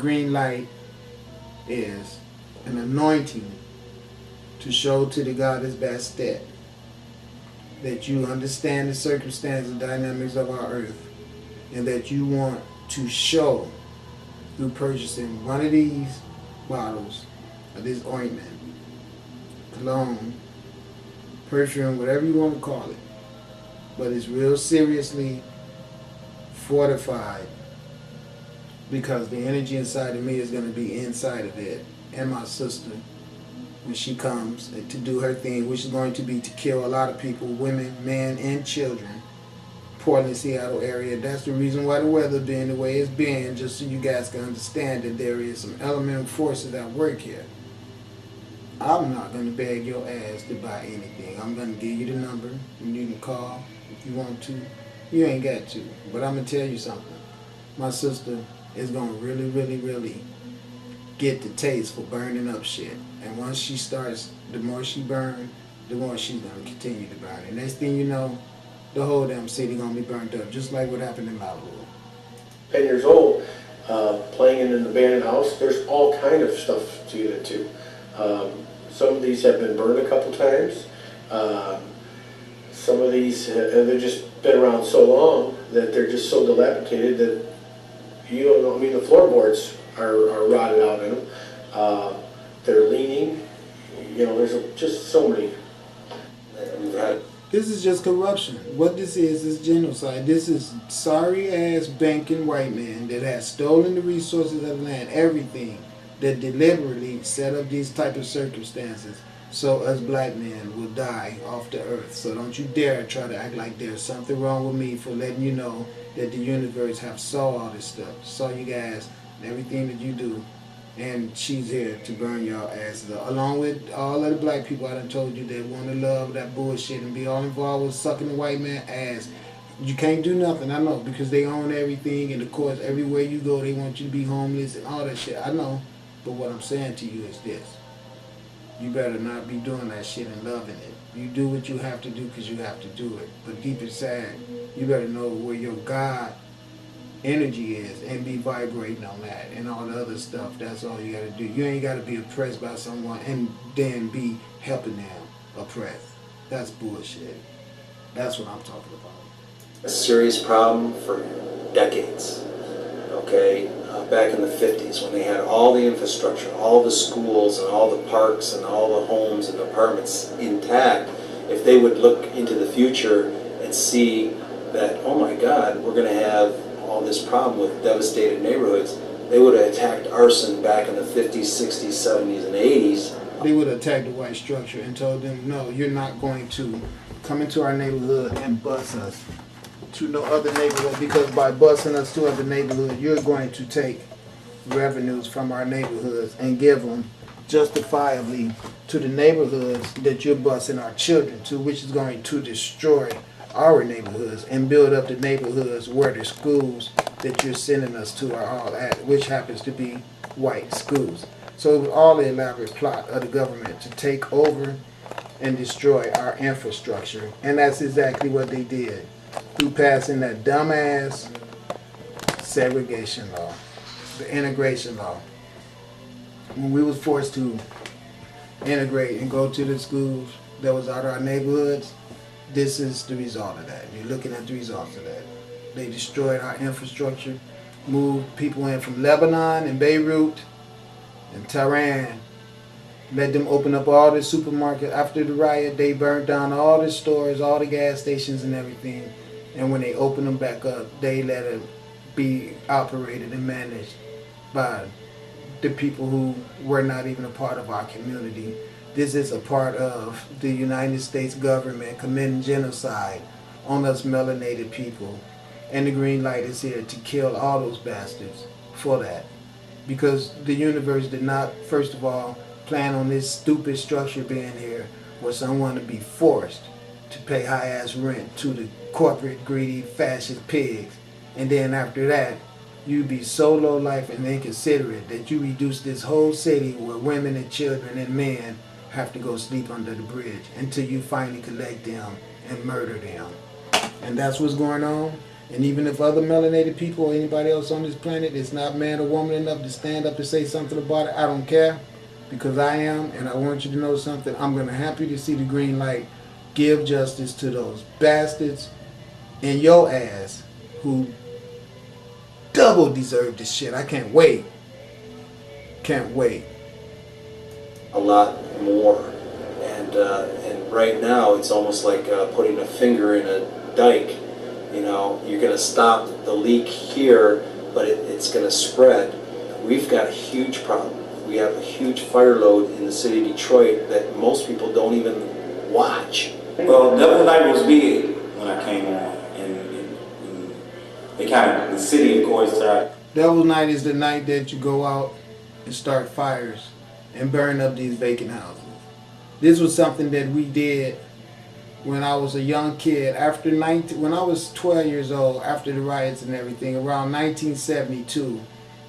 green light is an anointing to show to the goddess Bastet that you understand the circumstances and dynamics of our earth, and that you want to show through purchasing one of these bottles of this ointment, cologne, perfume, whatever you want to call it, but it's real seriously fortified, because the energy inside of me is going to be inside of it, and my sister, when she comes to do her thing, which is going to be to kill a lot of people, women, men, and children. Portland, Seattle area. That's the reason why the weather being the way it's been, just so you guys can understand that there is some elemental forces at work here. I'm not going to beg your ass to buy anything. I'm going to give you the number, and you can call if you want to. You ain't got to. But I'm going to tell you something. My sister is going to really, really, really get the taste for burning up shit. And once she starts, the more she burns, the more she's going to continue to burn. And next thing you know, the whole damn city going to be burnt up, just like what happened in Malibu. 10 years old, playing in an abandoned house, there's all kind of stuff to get into. Some of these have been burned a couple times. Some of these, they've just been around so long that they're just so dilapidated that you don't know. I mean, the floorboards are rotted out in them. They're leaning. You know, there's just so many. We've had. This is just corruption. What this is genocide. This is sorry-ass banking white man that has stolen the resources of the land, everything, that deliberately set up these type of circumstances so us black men will die off the earth. So don't you dare try to act like there's something wrong with me for letting you know that the universe have saw all this stuff, saw you guys and everything that you do. And she's here to burn y'all asses up. Along with all of the black people I done told you that want to love that bullshit and be all involved with sucking the white man ass. You can't do nothing, I know, because they own everything, and of course everywhere you go they want you to be homeless and all that shit. I know, but what I'm saying to you is this. You better not be doing that shit and loving it. You do what you have to do because you have to do it. But deep inside, you better know where your God energy is and be vibrating on that and all the other stuff. That's all you got to do. You ain't got to be oppressed by someone and then be helping them oppress. That's bullshit. That's what I'm talking about. A serious problem for decades. Okay, back in the 50s when they had all the infrastructure, all the schools and all the parks and all the homes and apartments intact, if they would look into the future and see that, oh my God, we're going to have all this problem with devastated neighborhoods, they would have attacked arson back in the 50s, 60s, 70s, and 80s. They would have attacked the white structure and told them, no, you're not going to come into our neighborhood and bus us to no other neighborhood, because by busing us to other neighborhood, you're going to take revenues from our neighborhoods and give them justifiably to the neighborhoods that you're busing our children to, which is going to destroy our neighborhoods and build up the neighborhoods where the schools that you're sending us to are all at, which happens to be white schools. So it was all the elaborate plot of the government to take over and destroy our infrastructure, and that's exactly what they did through passing that dumbass segregation law, the integration law. When we was forced to integrate and go to the schools that was out of our neighborhoods, this is the result of that. You're looking at the results of that. They destroyed our infrastructure, moved people in from Lebanon and Beirut and Tehran, let them open up all the supermarkets. After the riot, they burned down all the stores, all the gas stations and everything. And when they opened them back up, they let it be operated and managed by the people who were not even a part of our community. This is a part of the United States government committing genocide on us melanated people. And the green light is here to kill all those bastards for that. Because the universe did not, first of all, plan on this stupid structure being here where someone would be forced to pay high-ass rent to the corporate, greedy, fascist pigs. And then after that, you be so low life and inconsiderate that you reduce this whole city where women and children and men have to go sleep under the bridge until you finally collect them and murder them. And that's what's going on. And even if other melanated people or anybody else on this planet is not man or woman enough to stand up and say something about it, I don't care, because I am, and I want you to know something. I'm going to happy to see the green light give justice to those bastards in your ass who double deserve this shit. I can't wait. Can't wait. A lot more. And right now it's almost like putting a finger in a dike. You know, you're going to stop the leak here, but it's going to spread. We've got a huge problem. We have a huge fire load in the city of Detroit that most people don't even watch. Well, Devil's Night was big when I came on, and they kind of, the city, of course, started. Devil's Night is the night that you go out and start fires and burn up these vacant houses. This was something that we did when I was a young kid. When I was 12 years old, after the riots and everything, around 1972,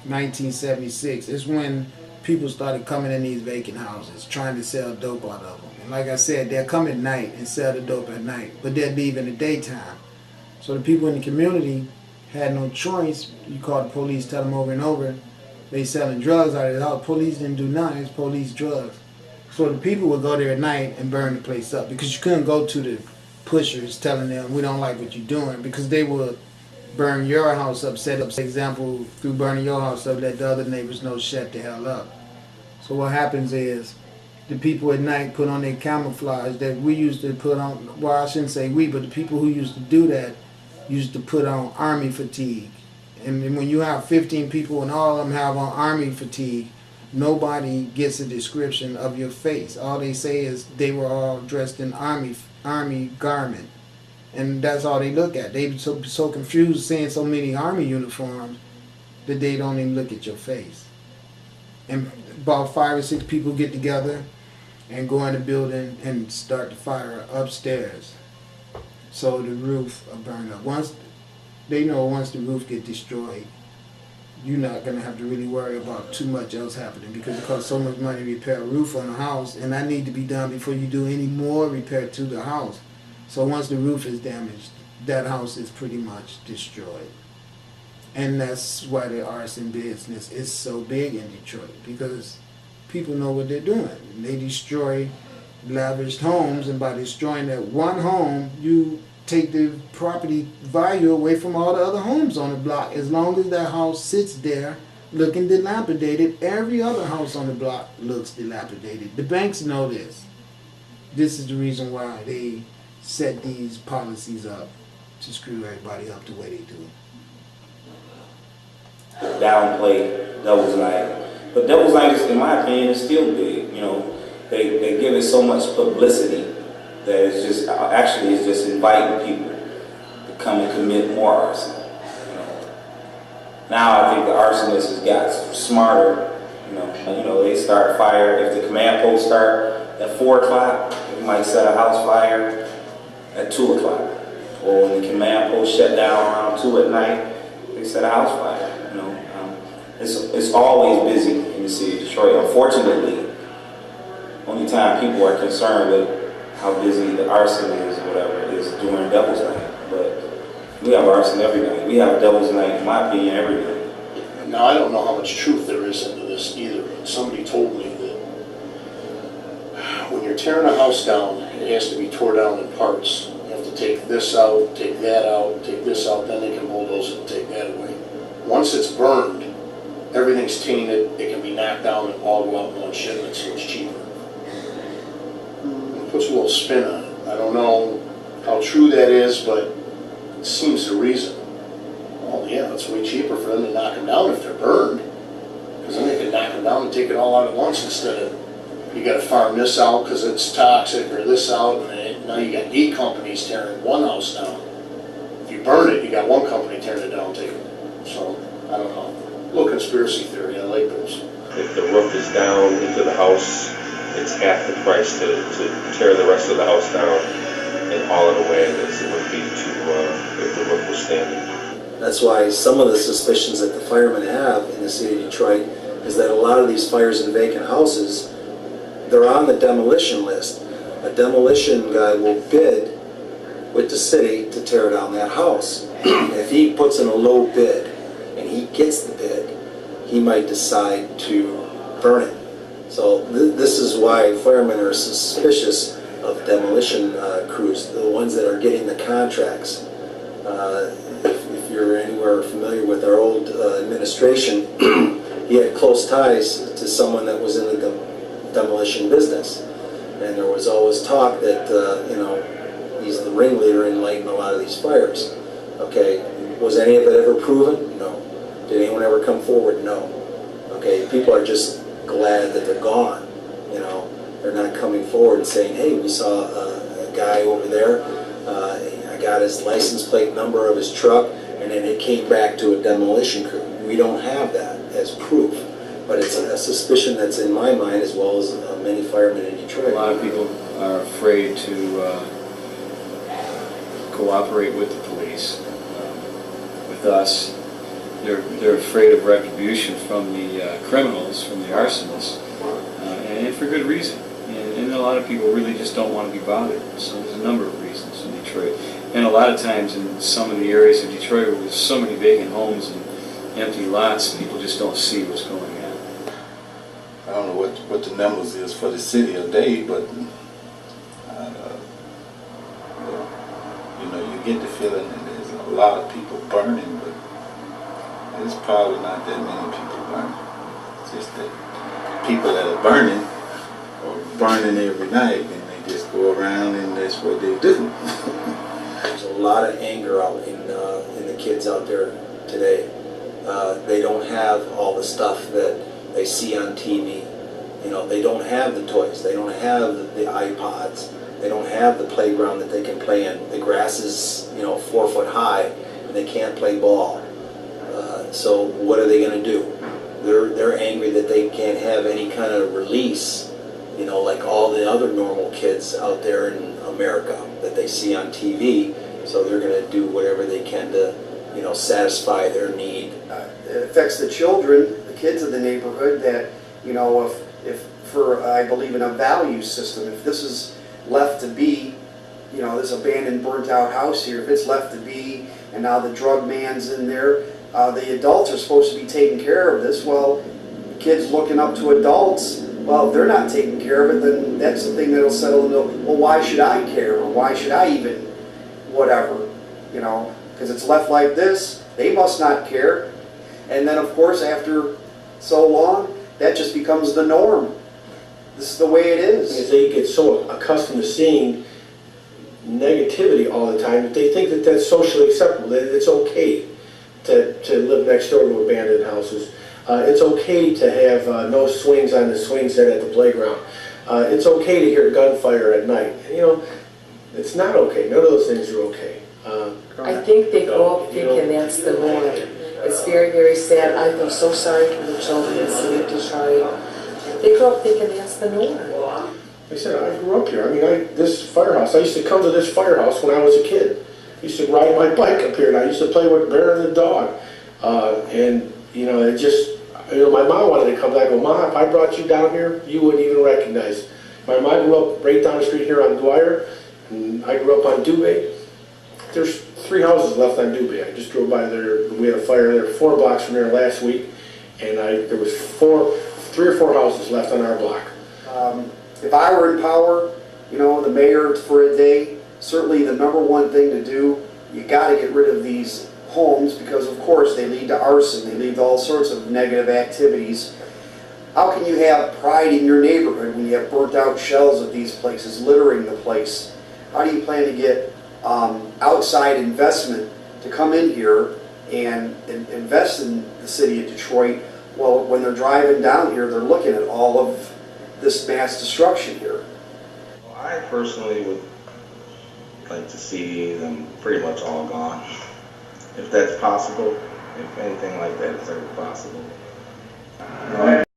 1976, is when people started coming in these vacant houses trying to sell dope out of them. And like I said, they'll come at night and sell the dope at night, but they'll leave in the daytime. So the people in the community had no choice. You call the police, tell them over and over, they selling drugs out of the house. Police didn't do nothing, it's police drugs. So the people would go there at night and burn the place up, because you couldn't go to the pushers telling them, we don't like what you're doing, because they would burn your house up, set up, for example, through burning your house up, let the other neighbors know, shut the hell up. So what happens is, the people at night put on their camouflage that we used to put on, well, I shouldn't say we, but the people who used to do that used to put on army fatigue. And when you have 15 people and all of them have on army fatigue, nobody gets a description of your face. All they say is they were all dressed in army garment. And that's all they look at. They so confused seeing so many army uniforms that they don't even look at your face. And about 5 or 6 people get together and go in the building and start the fire upstairs. So the roof will burn up. Once the roof get destroyed, you're not going to have to really worry about too much else happening, because it costs so much money to repair a roof on a house, and that need to be done before you do any more repair to the house. So once the roof is damaged, that house is pretty much destroyed. And that's why the arson business is so big in Detroit, because people know what they're doing. They destroy lavish homes, and by destroying that one home, you take the property value away from all the other homes on the block. As long as that house sits there looking dilapidated, every other house on the block looks dilapidated. The banks know this. This is the reason why they set these policies up to screw everybody up the way they do. Downplay Devil's Night. But Devil's Night, in my opinion, is still big. You know, they give it so much publicity that it's just, actually it's just inviting people to come and commit more arson. You know. Now I think the arsonists has got smarter. You know, they start fire. If the command post start at 4 o'clock, they might set a house fire at 2 o'clock. Or when the command post shut down around 2 at night, they set a house fire. You know, it's always busy in the city of Detroit. Unfortunately, only time people are concerned with how busy the arson is or whatever is during Devil's Night. But we have arson every night. We have Devil's Night, in my opinion, every night. Now, I don't know how much truth there is into this either. Somebody told me that when you're tearing a house down, it has to be tore down in parts. You have to take this out, take that out, take this out, then they can bulldoze it and take that away. Once it's burned, everything's tainted, it can be knocked down and all go out in one shipment, so it's cheaper. It puts a little spin on it. I don't know how true that is, but it seems the reason. Well, yeah, it's way cheaper for them to knock them down if they're burned, because then they can knock them down and take it all out at once instead of you got to farm this out because it's toxic or this out, and now you got 8 companies tearing one house down. If you burn it, you got one company tearing it down too. So, I don't know. A little conspiracy theory, I like those. If the roof is down into the house, it's half the price to tear the rest of the house down and haul it away as it would be if the roof was standing. That's why some of the suspicions that the firemen have in the city of Detroit is that a lot of these fires in vacant houses, they're on the demolition list. A demolition guy will bid with the city to tear down that house. If he puts in a low bid and he gets the bid, he might decide to burn it. So this is why firemen are suspicious of demolition crews, the ones that are getting the contracts. If you're anywhere familiar with our old administration, he had close ties to someone that was in the demolition business. And there was always talk that, he's the ringleader in lighting a lot of these fires. Okay, was any of it ever proven? No. Did anyone ever come forward? No. Okay, people are just glad that they're gone. They're not coming forward and saying, hey, we saw a guy over there, I got his license plate number of his truck, and then it came back to a demolition crew. We don't have that as proof, but it's a suspicion that's in my mind as well as many firemen in Detroit. A lot of people are afraid to cooperate with the police, with us. They're afraid of retribution from the criminals, from the arsonists, and for good reason. And a lot of people really just don't want to be bothered. So there's a number of reasons in Detroit. And a lot of times in some of the areas of Detroit where there's so many vacant homes and empty lots, people just don't see what's going on. I don't know what the numbers is for the city of Dade, but you get the feeling that there's a lot of people burning, but there's probably not that many people burning. It's just that people that are burning every night, and they just go around and that's what they do. There's a lot of anger out in the kids out there today. They don't have all the stuff that they see on TV. They don't have the toys. They don't have the iPods. They don't have the playground that they can play in. The grass is 4 foot high, and they can't play ball. So what are they going to do? They're angry that they can't have any kind of release, like all the other normal kids out there in America that they see on TV. So they're going to do whatever they can to, satisfy their need. It affects the children, the kids of the neighborhood, that, if for, I believe in a value system, if this is left to be, this abandoned, burnt out house here, if it's left to be, and now the drug man's in there, the adults are supposed to be taking care of this. Well, kids looking up to adults, well, if they're not taking care of it, then that's the thing that'll settle into, well, why should I care? Or why should I even, whatever, because it's left like this, they must not care. And then, of course, after so long, that just becomes the norm. This is the way it is. They get so accustomed to seeing negativity all the time that they think that that's socially acceptable, that it's okay to live next door to abandoned houses. It's okay to have no swings on the swing set at the playground. It's okay to hear gunfire at night. It's not okay. None of those things are okay. I think they grow up thinking that's the norm. It's very, very sad. I feel so sorry for the children in the city of Detroit. They grow up thinking that's the norm. Like I said, I grew up here. This firehouse, I used to come to this firehouse when I was a kid. I used to ride my bike up here, and I used to play with Bear and the dog. It just, my mom wanted to come back. I go, Mom, if I brought you down here, you wouldn't even recognize. My mom grew up right down the street here on Dwyer, and I grew up on Dubé. There's 3 houses left on Dubé. I just drove by there. We had a fire there 4 blocks from there last week, and there was 3 or 4 houses left on our block. If I were in power, the mayor for a day, certainly the number one thing to do, you got to get rid of these homes because, of course, they lead to arson. They lead to all sorts of negative activities. How can you have pride in your neighborhood when you have burnt out shells of these places littering the place? How do you plan to get outside investment to come in here and invest in the city of Detroit? Well, when they're driving down here, they're looking at all of this mass destruction here. Well, I personally would like to see them pretty much all gone, if that's possible, if anything like that is ever possible.